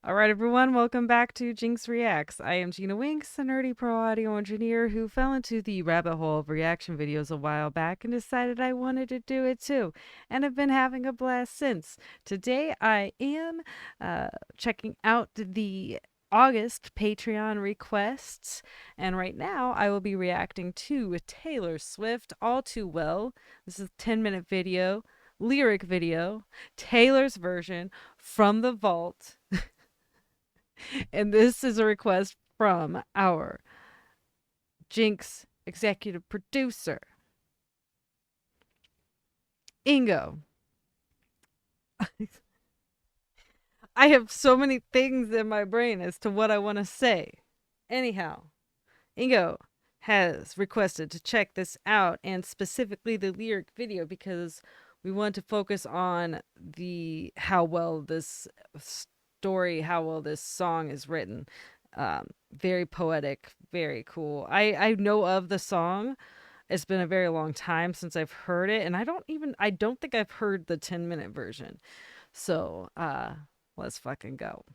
All right, everyone, welcome back to Jinx Reacts. I am Gina Winks, a nerdy pro audio engineer who fell into the rabbit hole of reaction videos a while back and decided I wanted to do it too, and have been having a blast since. Today, I am checking out the August Patreon requests, and right now I will be reacting to Taylor Swift All Too Well. This is a 10-minute video, lyric video, Taylor's version from the vault. And this is a request from our Jinx executive producer, Ingo. I have so many things in my brain as to what I want to say. Anyhow, Ingo has requested to check this out, and specifically the lyric video, because we want to focus on the how well this story, how well this song is written. Very poetic, very cool. I know of the song. It's been a very long time since I've heard it, and I don't think I've heard the 10-minute version. So, let's fucking go.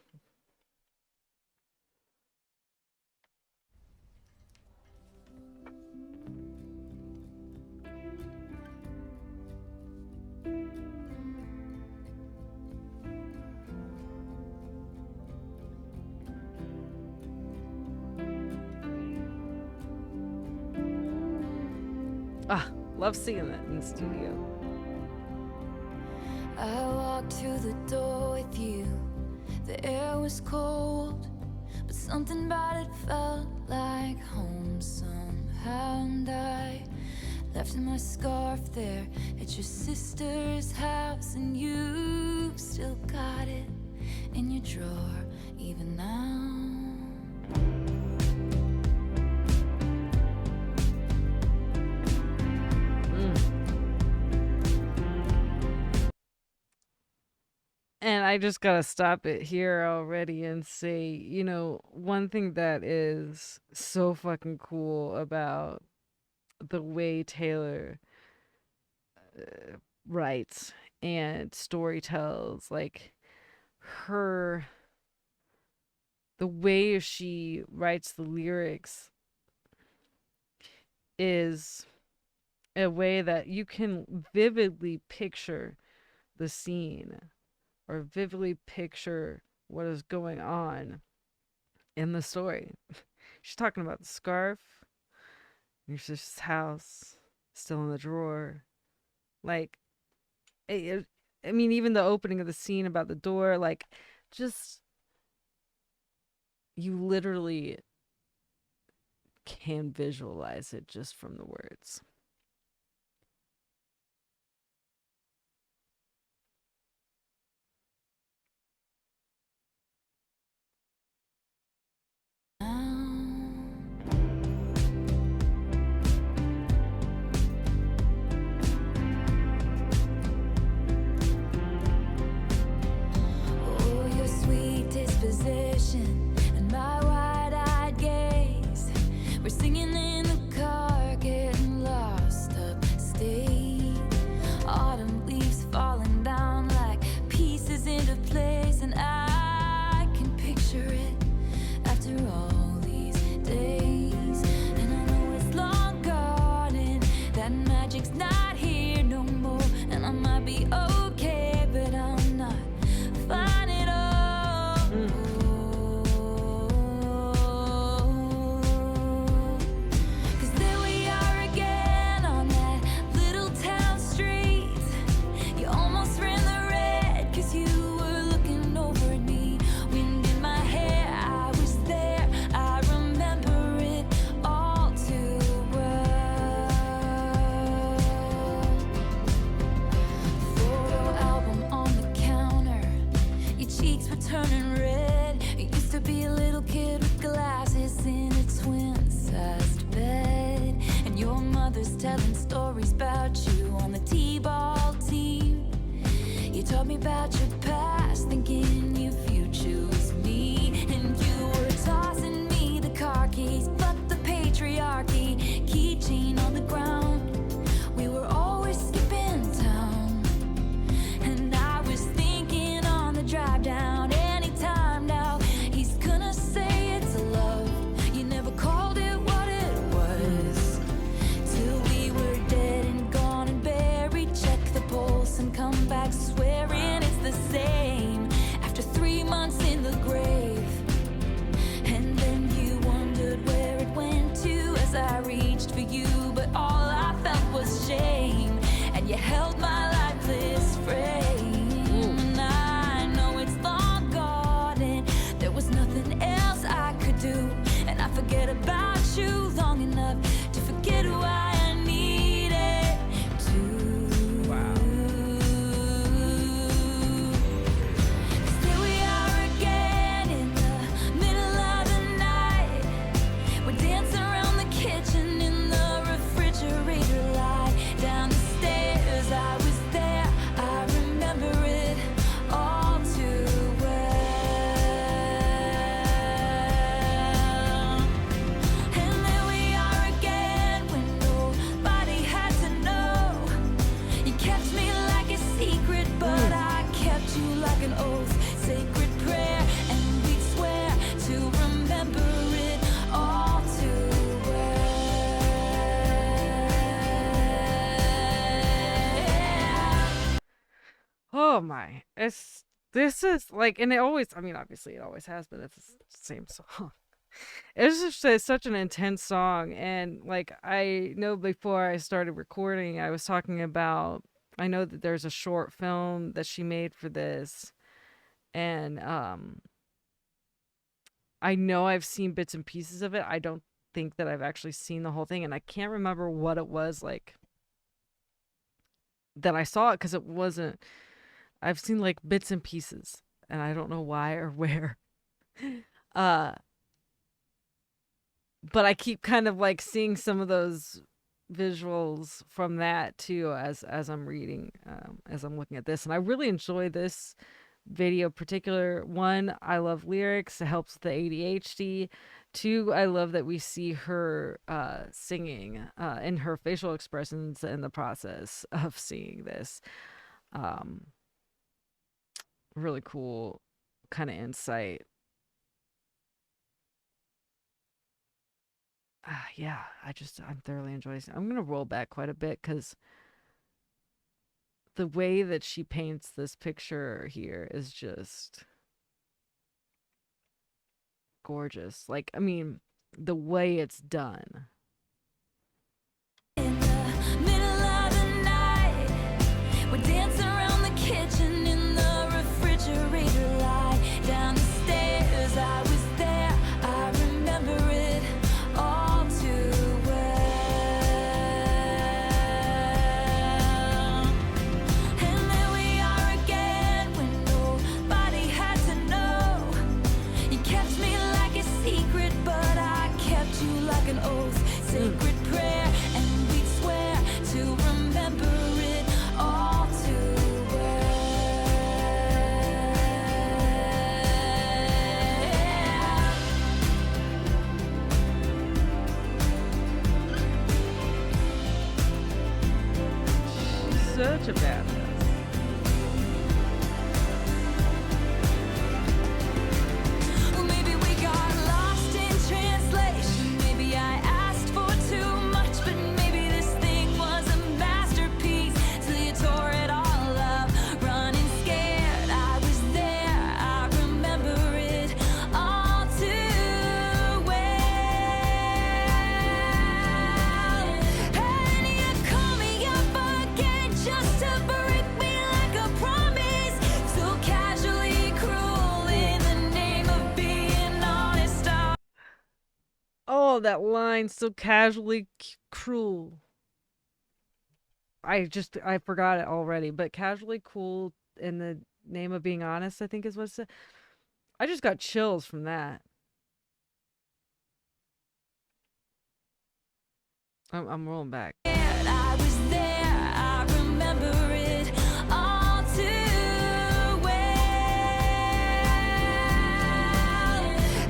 Ah, love seeing that in the studio. I walked through the door with you. The air was cold, but something about it felt like home somehow. And I left my scarf there at your sister's house, and you still got it in your drawer even now. And I just gotta stop it here already and say, one thing that is so fucking cool about the way Taylor writes and story tells, like her, the way she writes the lyrics is a way that you can vividly picture the scene or vividly picture what is going on in the story. She's talking about the scarf, your sister's house, still in the drawer. Like, I mean, even the opening of the scene about the door, like, just, you literally can visualize it just from the words. And my wide-eyed gaze, we're singing in the car, getting lost upstate. Autumn leaves falling down like pieces into place, and I can picture it after all these days. And I know it's long gone and that magic's not here no more, and I might be okay, but I'm not fine at all. Turning red. You used to be a little kid with glasses in a twin-sized bed, and your mother's telling stories about you on the t-ball team. You told me about your past, thinking your future was me, and you were tossing me the car keys, but the patriarchy, keychain on the ground. We were always skipping town, and I was thinking on the drive down, anytime down months in the grave. And then you wondered where it went to as I reached for you, but all I felt was shame. And you held my lifeless frame. And I know it's long gone, and there was nothing else I could do. And I forget about you long enough to forget why I needed to. Wow. Here we are again in the middle of the night. We're dancing around the kitchen in the refrigerator light. Down the stairs, I was there. I remember it all too well. And there we are again when nobody had to know. You kept me like a secret, but I kept you like an oath. Sacred prayer, and we'd swear to remember it all too well. Oh my. This is like, and it always, I mean, obviously it always has, but it's the same song. It's just such an intense song. And like, I know before I started recording, I was talking about, I know that there's a short film that she made for this. And I know I've seen bits and pieces of it. I don't think that I've actually seen the whole thing. And I can't remember what it was like that I saw it, because it wasn't, I've seen like bits and pieces, and I don't know why or where. Uh, but I keep kind of like seeing some of those visuals from that too as I'm reading, as I'm looking at this, and I really enjoy this video. Particular one, I love lyrics. It helps with the ADHD. Two, I love that we see her singing and her facial expressions in the process of seeing this. Really cool kind of insight. Yeah, I'm thoroughly enjoying it. I'm gonna roll back quite a bit because the way that she paints this picture here is just gorgeous. Like, I mean, the way it's done. In the middle of the night, we're dancing around the kitchen in the refrigerator light. Down the stairs, I was there. I remember it all too well. And there we are again when nobody had to know. You kept me like a secret, but I kept you like an oath. Sacred prayer, and we'd swear to remember it all too well. She's such a badass. Well, maybe we got lost in translation. Maybe I asked for too much, but maybe this thing was a masterpiece till you tore it all up. Running scared, I was there. I remember it all too well. And you call me up again just to break me like a promise. So casually cruel in the name of being honest. Oh, that line, so casually cruel. I forgot it already, but casually cool in the name of being honest, I think is what it said. I just got chills from that. I'm rolling back. I was there, I remember it all too well.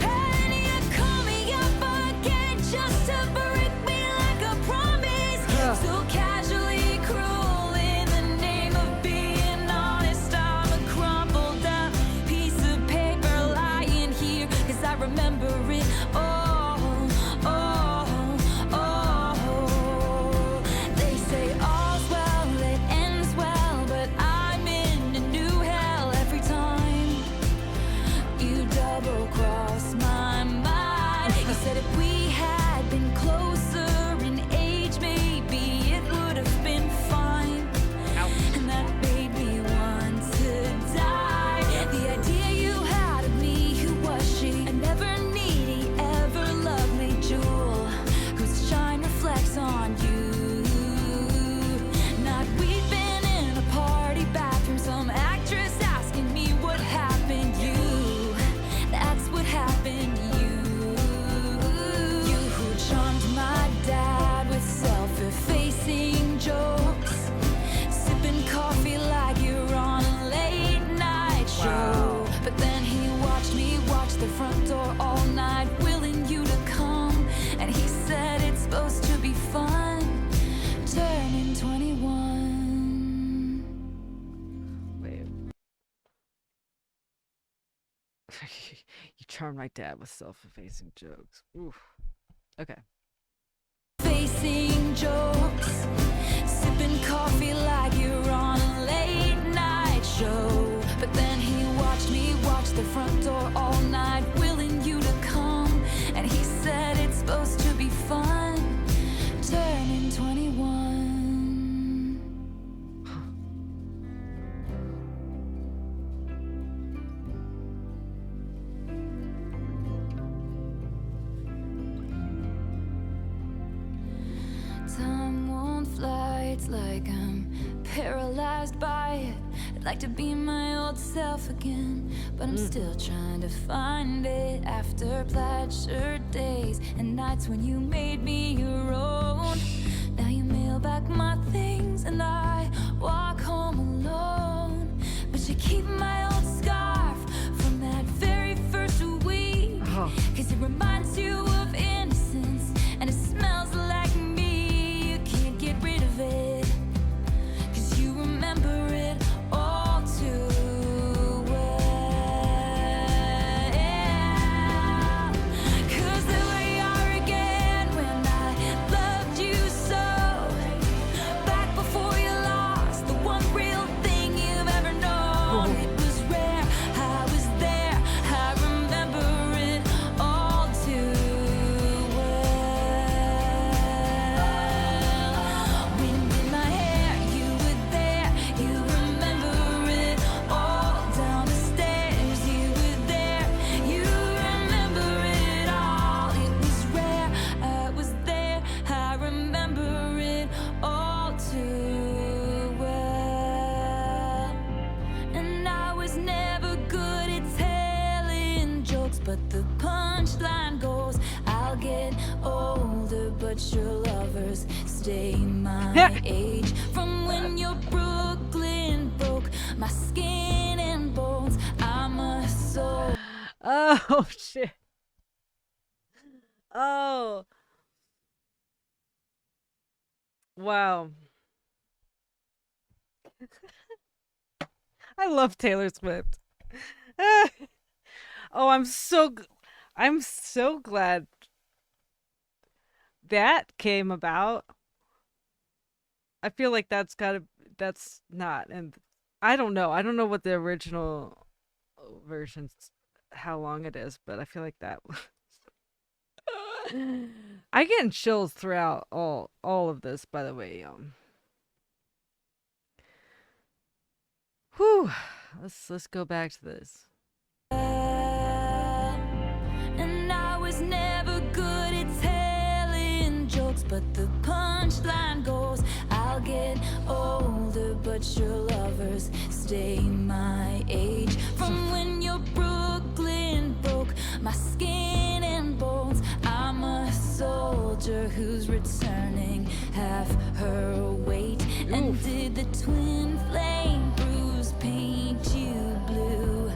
And you call me up again just to break me like a promise. So casually cruel in the name of being honest. I'm a crumpled up piece of paper lying here, 'cause I remember it all. They say all's well, it ends well, but I'm in a new hell every time. You charmed my dad with self-effacing jokes. Oof. Okay. Facing jokes, sipping coffee like you're on a late night show. But then he watched me watch the front door all night, willing you to come. And he said it's supposed to be fun, turning 21. Time won't fly, it's like I'm paralyzed by it. I'd like to be my old self again, but I'm still trying to find it. After plaid shirt days and nights when you made me your own, now you mail back my things and I walk home alone. But you keep my old scarf from that very first week, Oh. 'cause it reminds you of innocence and it smells like me. You can't get rid of it, 'cause you remember it all too well. 'Cause there we are again when I loved you so. Back before you lost the one real thing you've ever known. It was rare, I was there, I remember it all too well. Wind in my hair, you were there, you remember it all. Down the stairs, you were there, you remember it all. It was rare, I was there, I remember it all too well. And I was never good at telling jokes, but the punchline goes, I'll get older, but your lovers stay my age. From when your Brooklyn broke my skin and bones, I'm a soul. Oh shit. Oh. Wow. I love Taylor Swift. Oh, I'm so glad that came about. I feel like that's not, and I don't know. I don't know what the original version's how long it is, but I feel like that I get chills throughout all of this, by the way. Whew. Let's go back to this. And I was never good at telling jokes, but the punchline goes, I'll get older, but your lovers stay my age. From when your Brooklyn broke my skin and bones, I'm a soldier who's returning half her weight. And did the twin flame bruise paint you blue?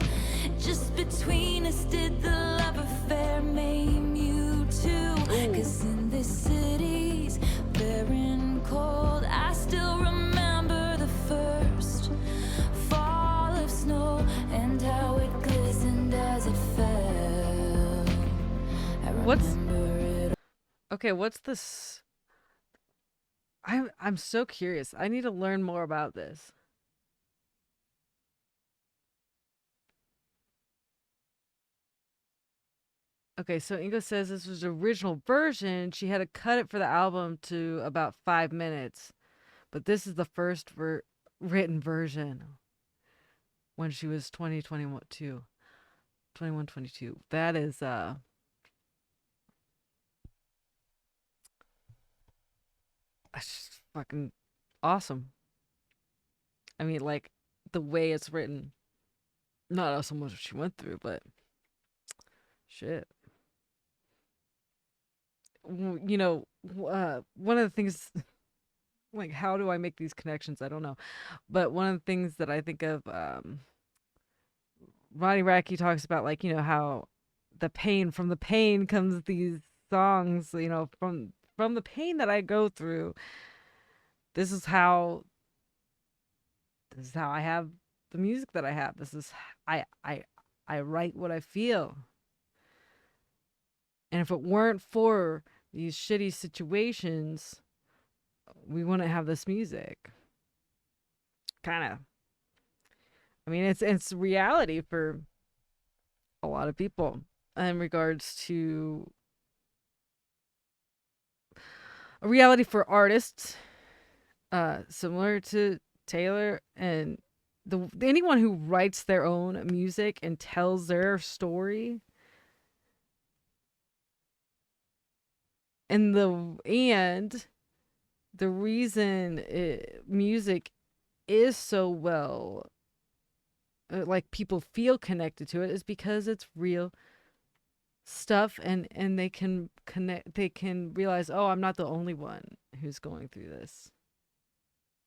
Just between us, did the love affair maim you too? 'Cause in this city's barren cold, I still remember the first fall of snow and how it glistened as it fell. I remember it. Okay, what's this? I'm so curious. I need to learn more about this. Okay, so Ingo says this was the original version. She had to cut it for the album to about 5 minutes, but this is the first written version when she was 21, 22. That is that's fucking awesome. I mean, like the way it's written, not so much what she went through, but shit. You know, one of the things, like, how do I make these connections? I don't know. But one of the things that I think of, Ronnie Radke talks about, like, how from the pain comes these songs, from the pain that I go through. This is how I have the music that I have. I I write what I feel. And if it weren't for these shitty situations, we wouldn't have this music. Kind of. I mean, it's reality for a lot of people in regards to a reality for artists, similar to Taylor and anyone who writes their own music and tells their story. And the reason music is so well, like people feel connected to it, is because it's real stuff, and they can connect, they can realize, oh, I'm not the only one who's going through this,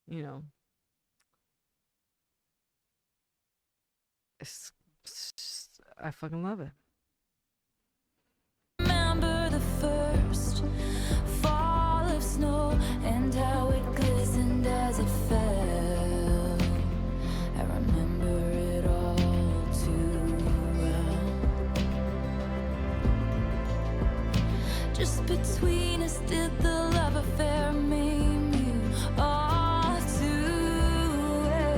you know. I fucking love it. Remember the first fall of snow and how it glistened as it fell. I remember it all too well. Just between us did the love affair maim you all too well.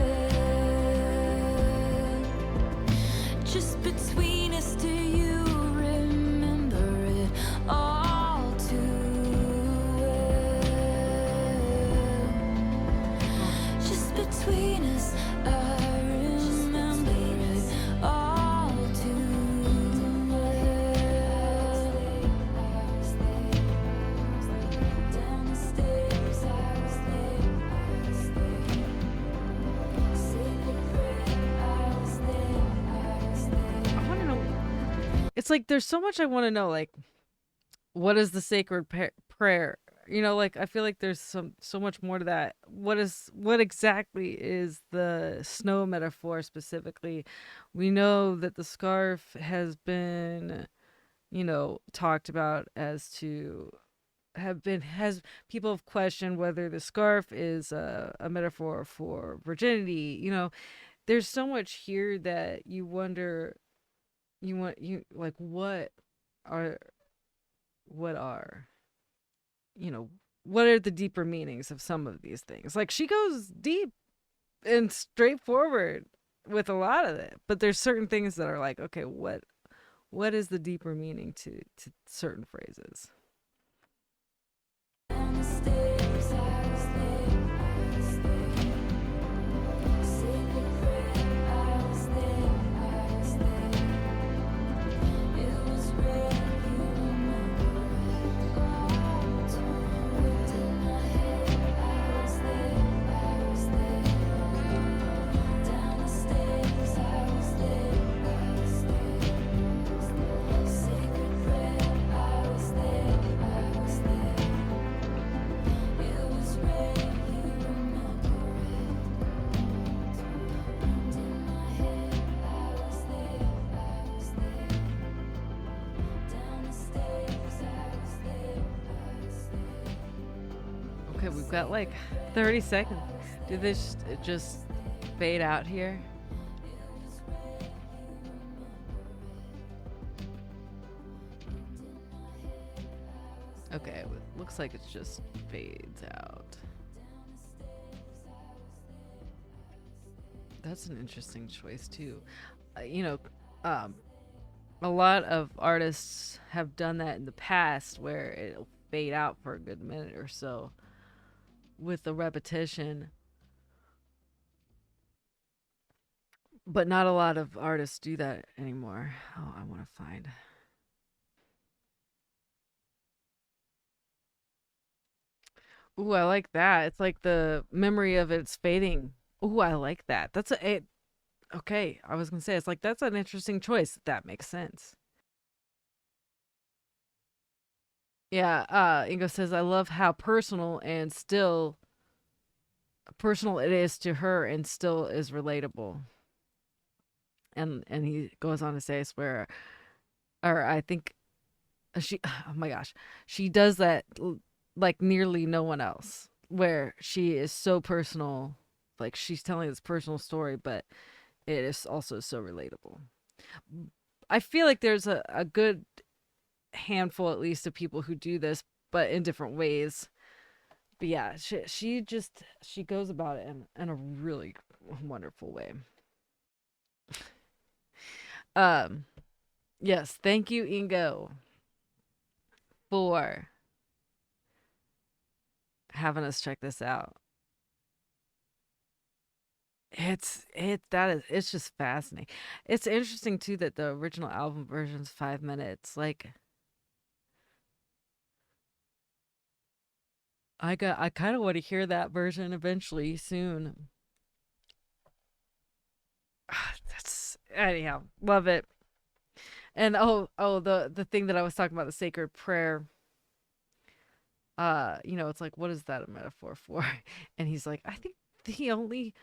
Just between us, do you remember it all too well? Just between us, I remember it all too well. Down the stairs, I was there. Say the prayer, I was there. I want to know. It's like there's so much I want to know. Like, what is the sacred prayer? You know, like I feel like there's so much more to that. What exactly is the snow metaphor specifically? We know that the scarf has been, talked about as to have been has people have questioned whether the scarf is a metaphor for virginity. There's so much here that you wonder. You like are what are you know what are the deeper meanings of some of these things? Like she goes deep and straightforward with a lot of it, but there's certain things that are like, okay, what is the deeper meaning to certain phrases? Down the stairs, I was there. Say the prayer, I was there. It was red, you remember it all too well. In my head, I was there. Down the stairs, I was there. Sacred prayer, I was there. It was red, you remember it. And in my head, I was there. Down the stairs, I was there. Okay, we've got like 30 seconds. Did this just fade out here? Okay, it looks like it just fades out. That's an interesting choice too. Um, a lot of artists have done that in the past where it'll fade out for a good minute or so with the repetition, but not a lot of artists do that anymore. Oh, I want to find. Ooh, I like that. It's like the memory of it's fading. Ooh, I like that. Okay, I was gonna say it's like that's an interesting choice. That makes sense. Yeah, Ingo says I love how personal it is to her and still is relatable. And he goes on to say, I swear, or I think she oh my gosh, she does that like nearly no one else, where she is so personal, like she's telling this personal story, but it is also so relatable. I feel like there's a good handful, at least, of people who do this, but in different ways. But yeah, she goes about it in a really wonderful way. Um, yes, thank you, Ingo, for having us check this out. It's just fascinating. It's interesting too that the original album version's 5 minutes. Like I kind of want to hear that version eventually soon. That's anyhow, love it. And the thing that I was talking about, the sacred prayer. It's like, what is that a metaphor for? And he's like, I think the only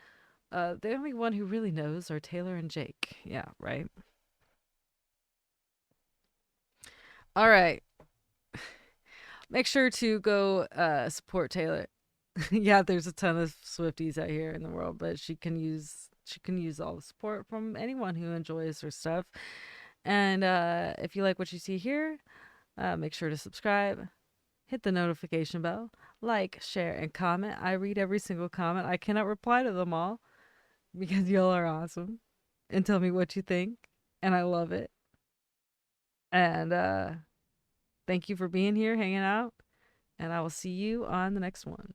one who really knows are Taylor and Jake. Yeah, right. All right. Make sure to go support Taylor. Yeah, there's a ton of Swifties out here in the world, but she can use all the support from anyone who enjoys her stuff. And if you like what you see here, make sure to subscribe, hit the notification bell, like, share, and comment. I read every single comment. I cannot reply to them all because y'all are awesome and tell me what you think, and I love it. And thank you for being here, hanging out, and I will see you on the next one.